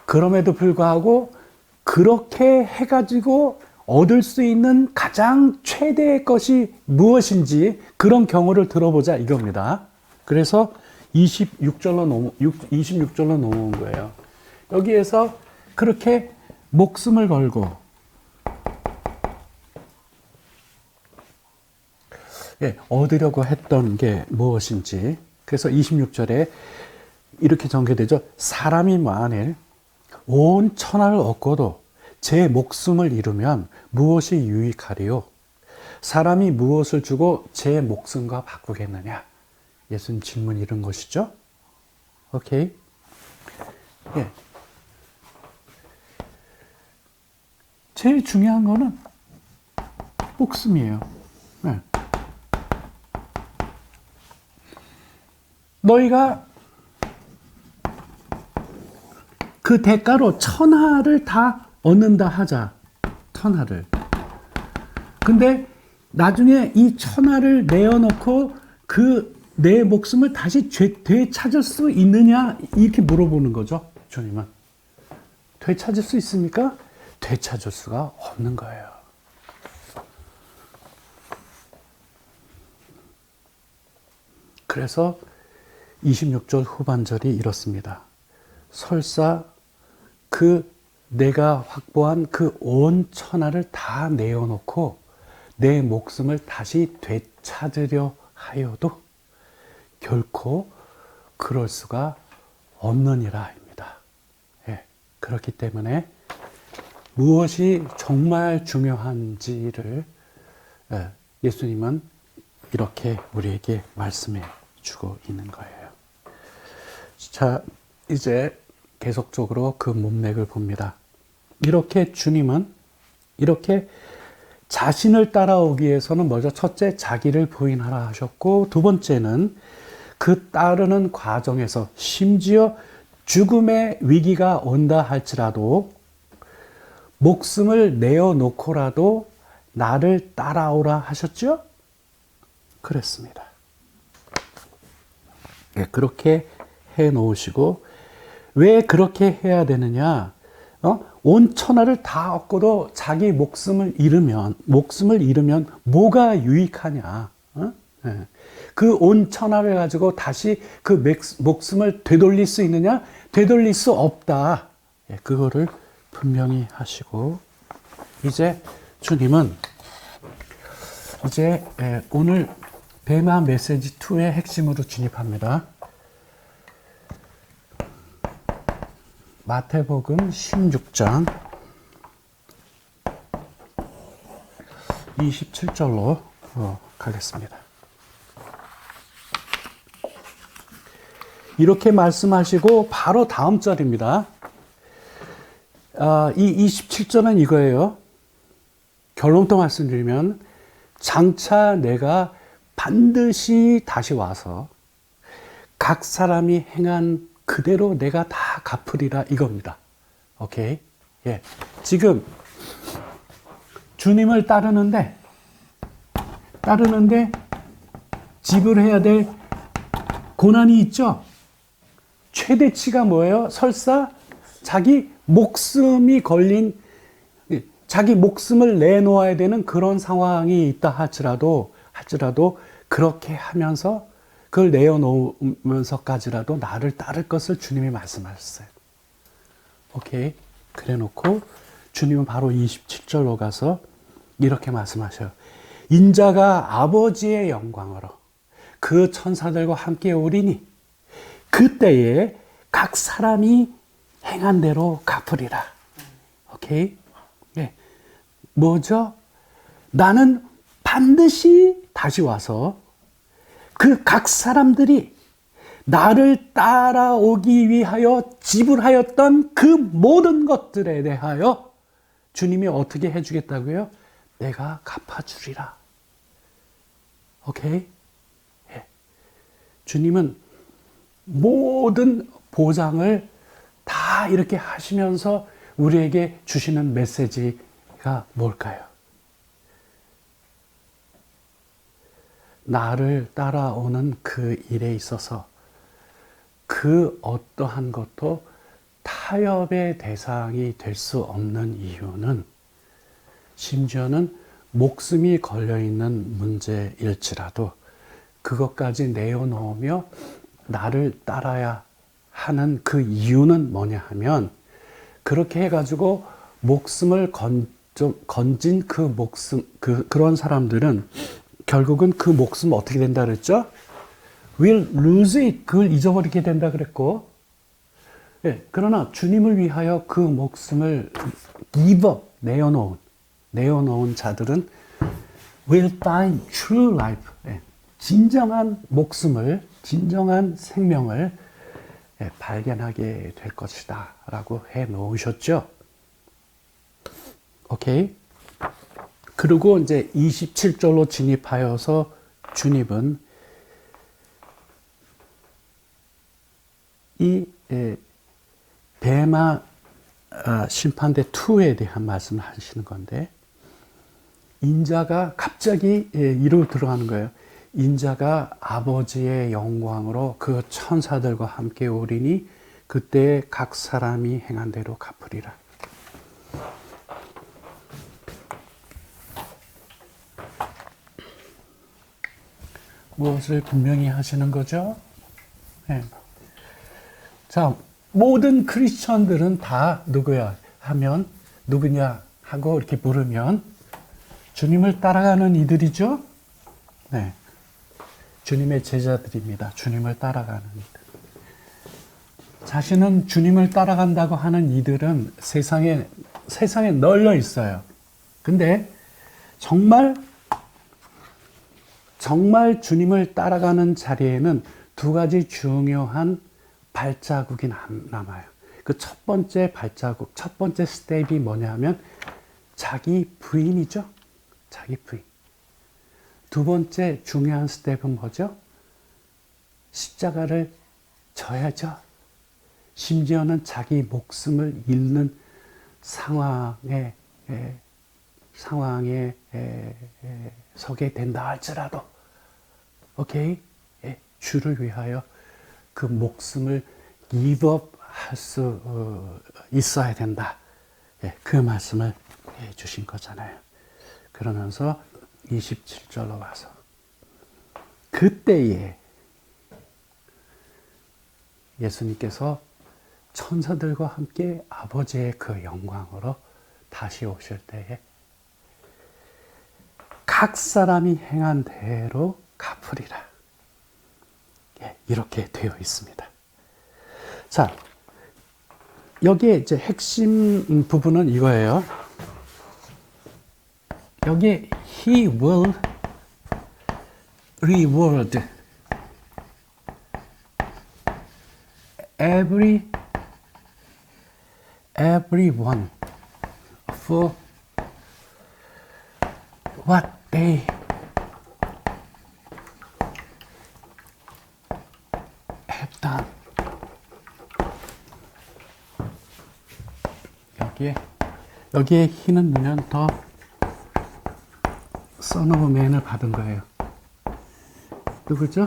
그럼에도 불구하고 그렇게 해가지고 얻을 수 있는 가장 최대의 것이 무엇인지 그런 경우를 들어보자 이겁니다. 그래서 26절로 넘어온 거예요. 여기에서 그렇게 목숨을 걸고 얻으려고 했던 게 무엇인지. 그래서 26절에 이렇게 전개되죠. 사람이 만일 온 천하를 얻고도 제 목숨을 잃으면 무엇이 유익하리요? 사람이 무엇을 주고 제 목숨과 바꾸겠느냐? 예수님 질문 이런 것이죠. 오케이. 제일 중요한 거는 목숨이에요. 너희가 그 대가로 천하를 다 얻는다 하자. 천하를. 근데 나중에 이 천하를 내어놓고 그 내 목숨을 다시 되찾을 수 있느냐? 이렇게 물어보는 거죠. 주님은. 되찾을 수 있습니까? 되찾을 수가 없는 거예요. 그래서 26절 후반절이 이렇습니다. 설사 내가 확보한 그 온 천하를 다 내어놓고 내 목숨을 다시 되찾으려 하여도 결코 그럴 수가 없느니라입니다. 그렇기 때문에 무엇이 정말 중요한지를 예수님은 이렇게 우리에게 말씀해 주고 있는 거예요. 자, 이제 계속적으로 그 문맥을 봅니다. 이렇게 주님은 이렇게 자신을 따라오기 위해서는 먼저 첫째 자기를 부인하라 하셨고, 두 번째는 그 따르는 과정에서 심지어 죽음의 위기가 온다 할지라도 목숨을 내어놓고라도 나를 따라오라 하셨죠? 그랬습니다. 그렇게 해 놓으시고, 왜 그렇게 해야 되느냐? 온 천하를 다 얻고도 자기 목숨을 잃으면 뭐가 유익하냐? 그 온 천하를 가지고 다시 그 목숨을 되돌릴 수 있느냐? 되돌릴 수 없다. 그거를 분명히 하시고, 이제 주님은 이제 오늘 베마 메시지 2의 핵심으로 진입합니다. 마태복음 16장 27절로 가겠습니다. 이렇게 말씀하시고 바로 다음 절입니다. 이 27절은 이거예요. 결론부터 말씀드리면, 장차 내가 반드시 다시 와서 각 사람이 행한 그대로 내가 다 갚으리라 이겁니다. 오케이? 지금 주님을 따르는데 지불해야 될 고난이 있죠? 최대치가 뭐예요? 설사 자기 목숨이 걸린, 자기 목숨을 내놓아야 되는 그런 상황이 있다 할지라도 그렇게 하면서 그걸 내어놓으면서까지라도 나를 따를 것을 주님이 말씀하셨어요. 오케이. 그래 놓고 주님은 바로 27절로 가서 이렇게 말씀하셔요. 인자가 아버지의 영광으로 그 천사들과 함께 오리니 그때에 각 사람이 행한 대로 갚으리라. 오케이? 예. 뭐죠? 나는 반드시 다시 와서 그 각 사람들이 나를 따라오기 위하여 지불하였던 그 모든 것들에 대하여 주님이 어떻게 해주겠다고요? 내가 갚아주리라. 오케이? 예. 주님은 모든 보장을 다 이렇게 하시면서 우리에게 주시는 메시지가 뭘까요? 나를 따라오는 그 일에 있어서 그 어떠한 것도 타협의 대상이 될 수 없는 이유는 심지어는 목숨이 걸려있는 문제일지라도 그것까지 내어놓으며 나를 따라야 하는 그 이유는 뭐냐 하면 그렇게 해가지고 목숨을 건진 그 목숨, 그런 사람들은 결국은 그 목숨 어떻게 된다 그랬죠? will lose it. 그걸 잊어버리게 된다 그랬고, 예, 그러나 주님을 위하여 그 목숨을 give up, 내어놓은 자들은 will find true life. 예, 진정한 목숨을, 진정한 생명을 예, 발견하게 될 것이다 라고 해 놓으셨죠. 오케이. 그리고 이제 27절로 진입하여서 주님은 이 베마 심판대 2에 대한 말씀을 하시는 건데 인자가 갑자기 이로 들어가는 거예요. 인자가 아버지의 영광으로 그 천사들과 함께 오리니 그때 각 사람이 행한 대로 갚으리라. 무엇을 분명히 하시는 거죠? 네. 자, 모든 크리스천들은 다 누구야? 하면 누구냐? 하고 이렇게 물으면 주님을 따라가는 이들이죠? 네. 주님의 제자들입니다. 주님을 따라가는 이들. 자신은 주님을 따라간다고 하는 이들은 세상에 널려 있어요. 근데 정말 주님을 따라가는 자리에는 두 가지 중요한 발자국이 남아요. 그 첫 번째 발자국, 첫 번째 스텝이 뭐냐 하면 자기 부인이죠. 자기 부인. 두 번째 중요한 스텝은 뭐죠? 십자가를 져야죠. 심지어는 자기 목숨을 잃는 상황에 서게 된다 할지라도 오케이? 주를 위하여 그 목숨을 give up 할 수 있어야 된다. 그 말씀을 해 주신 거잖아요. 그러면서 27절로 와서 그때에 예수님께서 천사들과 함께 아버지의 그 영광으로 다시 오실 때에 각 사람이 행한 대로 갚으리라. 이렇게 되어 있습니다. 자, 여기에 이제 핵심 부분은 이거예요. 여기에 He will reward everyone for what they have done. 여기에 희는 넣으면 더 Son of Man을 받은 거예요. 누구죠?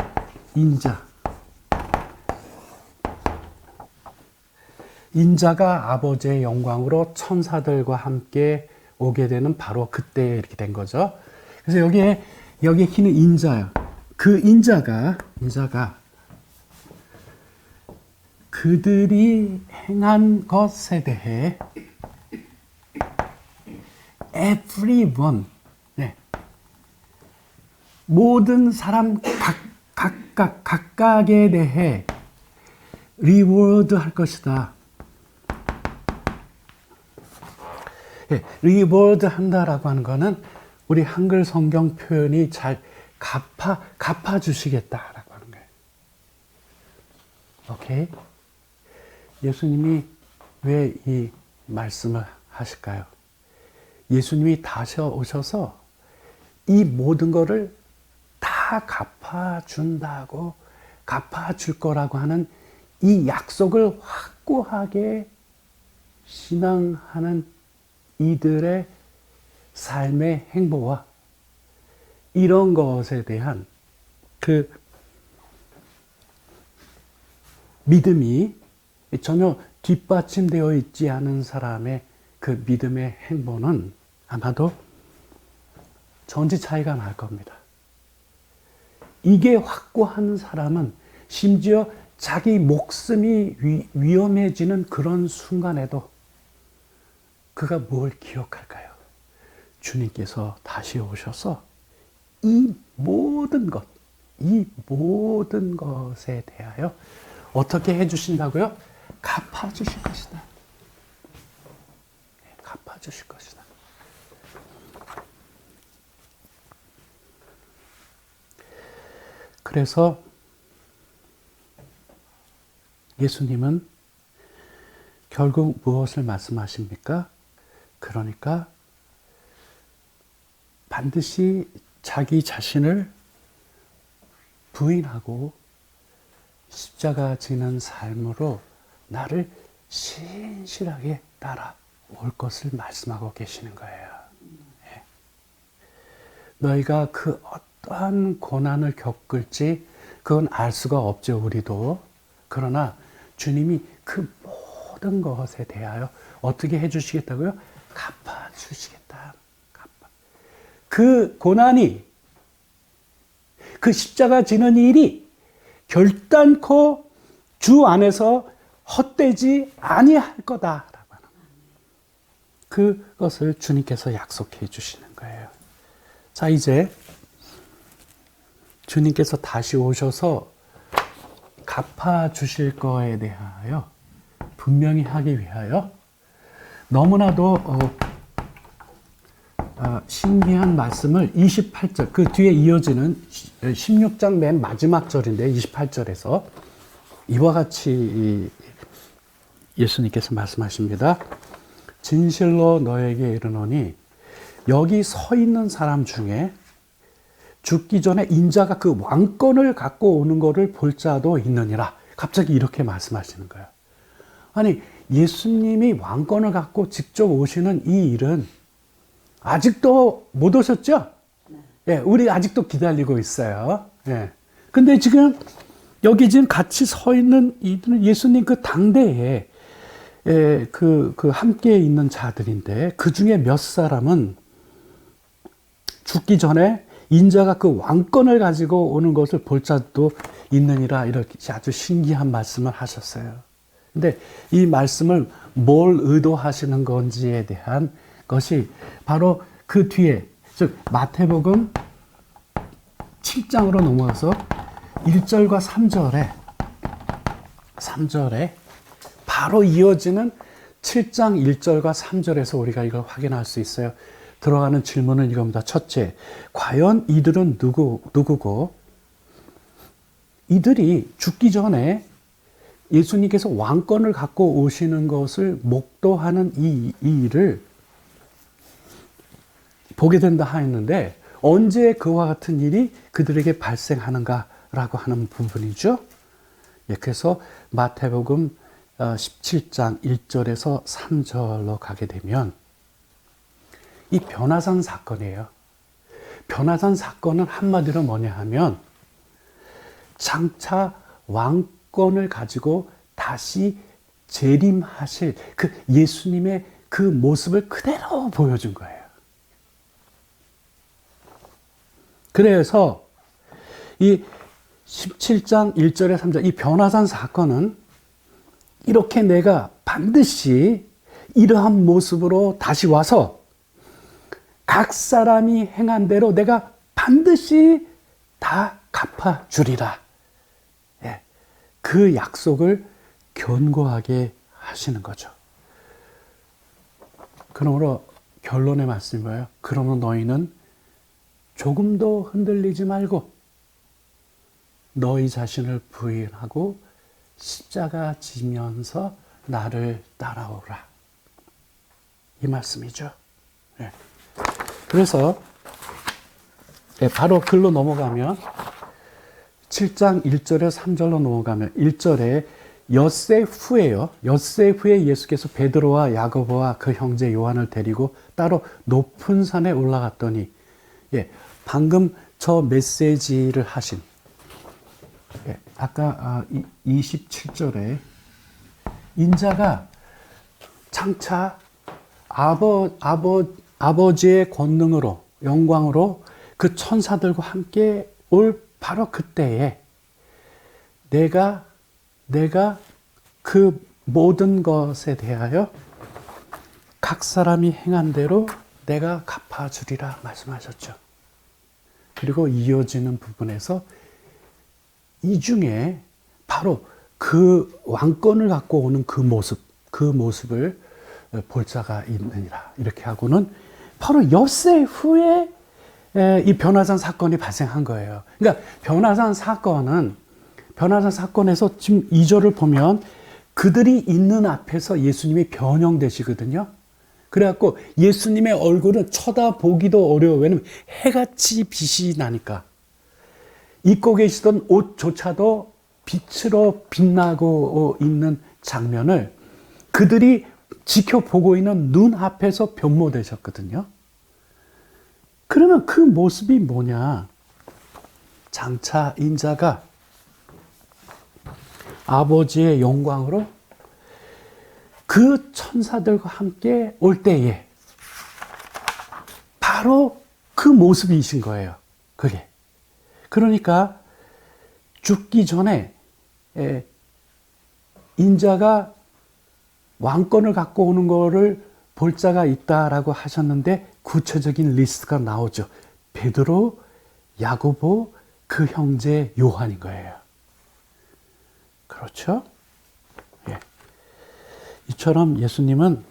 인자가 아버지의 영광으로 천사들과 함께 오게 되는 바로 그때 이렇게 된 거죠. 그래서 여기에 희는 인자예요. 그 인자가 그들이 행한 것에 대해 everyone, 네. 모든 사람 각 각각에 대해 리워드 할 것이다. 예, 리워드 한다라고 하는 거는 우리 한글 성경 표현이 잘 갚아주시겠다라고 하는 거예요. 오케이? 예수님이 왜 이 말씀을 하실까요? 예수님이 다시 오셔서 이 모든 거를 다 갚아준다고, 갚아줄 거라고 하는 이 약속을 확고하게 신앙하는 이들의 삶의 행보와 이런 것에 대한 그 믿음이 전혀 뒷받침되어 있지 않은 사람의 그 믿음의 행보는 아마도 전지 차이가 날 겁니다. 이게 확고한 사람은 심지어 자기 목숨이 위험해지는 그런 순간에도 그가 뭘 기억할까요? 주님께서 다시 오셔서 이 모든 것에 대하여 어떻게 해주신다고요? 갚아주실 것이다. 갚아주실 것이다. 그래서 예수님은 결국 무엇을 말씀하십니까? 그러니까 반드시 자기 자신을 부인하고 십자가 지는 삶으로 나를 신실하게 따라올 것을 말씀하고 계시는 거예요. 네. 너희가 그 어떠한 고난을 겪을지 그건 알 수가 없죠, 우리도. 그러나 주님이 그 모든 것에 대하여 어떻게 해주시겠다고요? 갚아주시겠다. 그 고난이, 그 십자가 지는 일이 결단코 주 안에서 헛되지 아니할 거다라고 하는 그것을 주님께서 약속해 주시는 거예요. 자, 이제 주님께서 다시 오셔서 갚아 주실 거에 대하여 분명히 하기 위하여 너무나도 신기한 말씀을 28절, 그 뒤에 이어지는 16장 맨 마지막 절인데 28절에서 이와 같이 예수님께서 말씀하십니다. 진실로 너에게 이르노니 여기 서 있는 사람 중에 죽기 전에 인자가 그 왕권을 갖고 오는 것을 볼 자도 있느니라. 갑자기 이렇게 말씀하시는 거예요. 아니, 예수님이 왕권을 갖고 직접 오시는 이 일은 아직도 못 오셨죠? 예, 우리 아직도 기다리고 있어요. 예. 근데 지금 여기 지금 같이 서 있는 이들은 예수님 그 당대에 그 함께 있는 자들인데 그 중에 몇 사람은 죽기 전에 인자가 그 왕권을 가지고 오는 것을 볼 자도 있느니라 이렇게 아주 신기한 말씀을 하셨어요. 근데 이 말씀을 뭘 의도하시는 건지에 대한 것이 바로 그 뒤에, 즉 마태복음 7장으로 넘어가서 1절과 3절에 바로 이어지는 7장 1절과 3절에서 우리가 이걸 확인할 수 있어요. 들어가는 질문은 이겁니다. 첫째, 과연 이들은 누구고 이들이 죽기 전에 예수님께서 왕권을 갖고 오시는 것을 목도하는 이 일을 보게 된다 하였는데 언제 그와 같은 일이 그들에게 발생하는가라고 하는 부분이죠. 예, 그래서 마태복음 17장 1절에서 3절로 가게 되면 이 변화산 사건이에요. 변화산 사건은 한마디로 뭐냐 하면 장차 왕권을 가지고 다시 재림하실 그 예수님의 그 모습을 그대로 보여준 거예요. 그래서 이 17장 1절에 3절 이 변화산 사건은 이렇게 내가 반드시 이러한 모습으로 다시 와서 각 사람이 행한 대로 내가 반드시 다 갚아주리라 그 약속을 견고하게 하시는 거죠. 그러므로 결론의 말씀이 뭐예요? 그러므로 너희는 조금도 흔들리지 말고 너희 자신을 부인하고 십자가 지면서 나를 따라오라. 이 말씀이죠. 네. 그래서 바로 글로 넘어가면 7장 1절에서 3절로 넘어가면 1절에 엿새 후에요. 엿새 후에 예수께서 베드로와 야고보와 그 형제 요한을 데리고 따로 높은 산에 올라갔더니 방금 저 메시지를 하신 아까 27절에 인자가 장차 아버지의 권능으로 영광으로 그 천사들과 함께 올 바로 그때에 내가 그 모든 것에 대하여 각 사람이 행한 대로 내가 갚아주리라 말씀하셨죠. 그리고 이어지는 부분에서 이 중에 바로 그 왕권을 갖고 오는 그 모습을 볼 자가 있느니라. 이렇게 하고는 바로 엿새 후에 이 변화산 사건이 발생한 거예요. 그러니까 변화산 사건에서 지금 2절을 보면 그들이 있는 앞에서 예수님이 변형되시거든요. 그래갖고 예수님의 얼굴은 쳐다보기도 어려워. 왜냐면 해같이 빛이 나니까. 입고 계시던 옷조차도 빛으로 빛나고 있는 장면을 그들이 지켜보고 있는 눈앞에서 변모되셨거든요. 그러면 그 모습이 뭐냐? 장차 인자가 아버지의 영광으로 그 천사들과 함께 올 때에 바로 그 모습이신 거예요. 그게. 그러니까 죽기 전에 인자가 왕권을 갖고 오는 거를 볼 자가 있다라고 하셨는데 구체적인 리스트가 나오죠. 베드로, 야고보, 그 형제 요한인 거예요. 그렇죠? 예. 이처럼 예수님은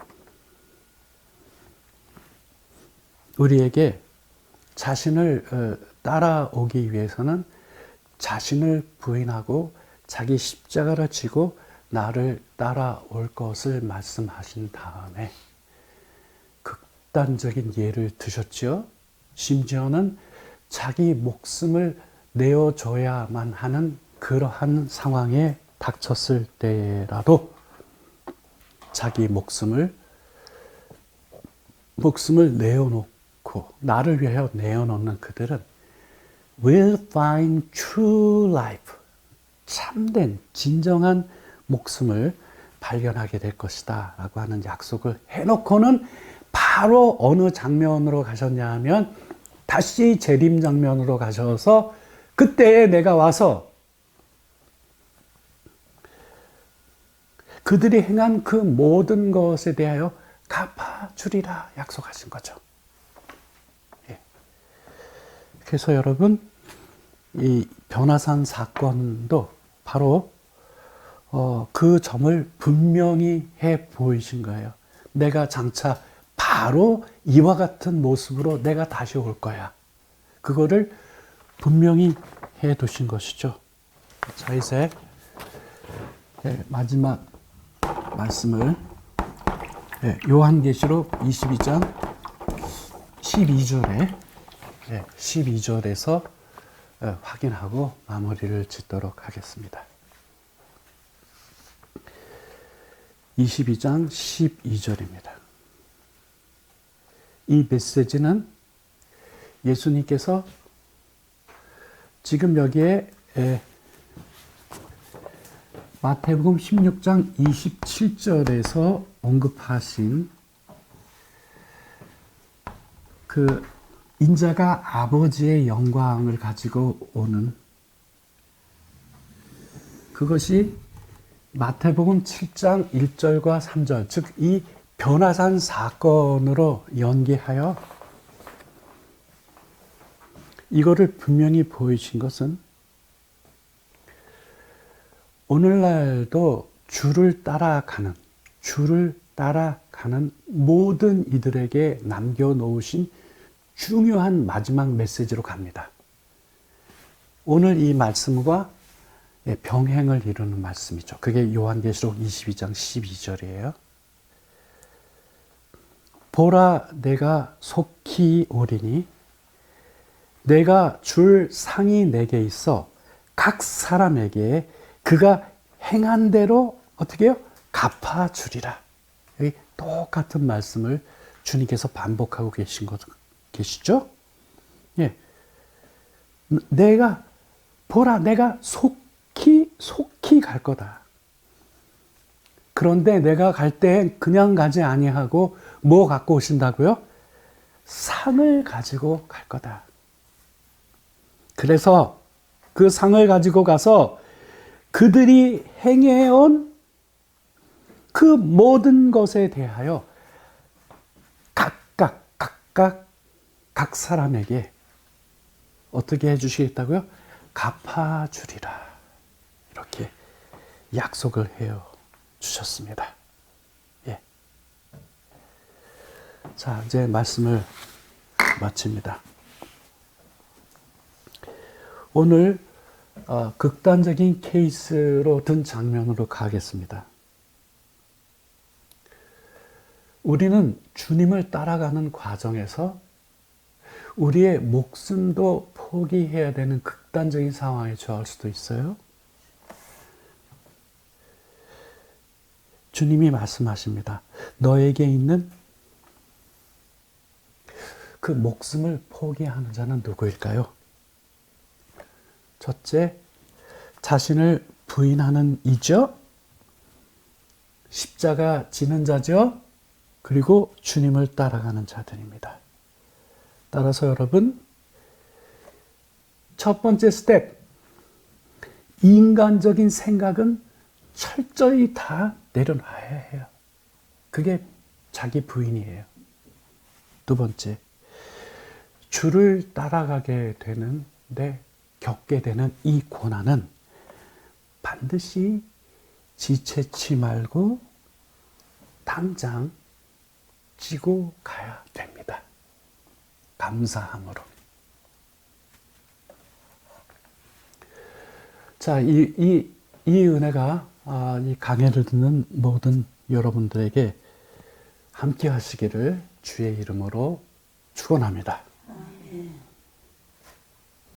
우리에게 자신을 따라오기 위해서는 자신을 부인하고 자기 십자가를 지고 나를 따라올 것을 말씀하신 다음에 극단적인 예를 드셨죠. 심지어는 자기 목숨을 내어줘야만 하는 그러한 상황에 닥쳤을 때라도 자기 목숨을 내어놓고 나를 위하여 내어놓는 그들은 will find true life, 참된 진정한 목숨을 발견하게 될 것이다 라고 하는 약속을 해놓고는 바로 어느 장면으로 가셨냐 하면 다시 재림 장면으로 가셔서 그때에 내가 와서 그들이 행한 그 모든 것에 대하여 갚아주리라 약속하신 거죠. 예. 그래서 여러분, 이 변화산 사건도 바로 그 점을 분명히 해 보이신 거예요. 내가 장차 바로 이와 같은 모습으로 내가 다시 올 거야. 그거를 분명히 해 두신 것이죠. 자, 이제 마지막 말씀을 요한계시록 22장 12절에서 확인하고 마무리를 짓도록 하겠습니다. 22장 12절입니다. 이 메시지는 예수님께서 지금 여기에 마태복음 16장 27절에서 언급하신 그 인자가 아버지의 영광을 가지고 오는 그것이 마태복음 7장 1절과 3절, 즉 이 변화산 사건으로 연계하여 이거를 분명히 보이신 것은 오늘날도 주를 따라가는 모든 이들에게 남겨놓으신 중요한 마지막 메시지로 갑니다. 오늘 이 말씀과 병행을 이루는 말씀이죠. 그게 요한계시록 22장 12절이에요. 보라, 내가 속히 오리니 내가 줄 상이 내게 있어 각 사람에게 그가 행한 대로 어떻게 해요? 갚아주리라. 여기 똑같은 말씀을 주님께서 반복하고 계시죠? 예. 보라, 내가 속히 갈 거다. 그런데 내가 갈 때 그냥 가지 아니하고 뭐 갖고 오신다고요? 상을 가지고 갈 거다. 그래서 그 상을 가지고 가서 그들이 행해온 그 모든 것에 대하여 각각 각 사람에게 어떻게 해주시겠다고요? 갚아주리라. 이렇게 약속을 해요 주셨습니다. 예. 자, 이제 말씀을 마칩니다. 오늘 극단적인 케이스로 든 장면으로 가겠습니다. 우리는 주님을 따라가는 과정에서 우리의 목숨도 포기해야 되는 극단적인 상황에 처할 수도 있어요. 주님이 말씀하십니다. 너에게 있는 그 목숨을 포기하는 자는 누구일까요? 첫째, 자신을 부인하는 이죠. 십자가 지는 자죠. 그리고 주님을 따라가는 자들입니다. 따라서 여러분, 첫 번째 스텝, 인간적인 생각은 철저히 다 내려놔야 해요. 그게 자기 부인이에요. 두 번째, 주를 따라가게 되는데 겪게 되는 이 고난은 반드시 지체치 말고 당장 지고 가야 됩니다. 감사함으로. 자, 이 은혜가 이 강해를 듣는 모든 여러분들에게 함께 하시기를 주의 이름으로 축원합니다.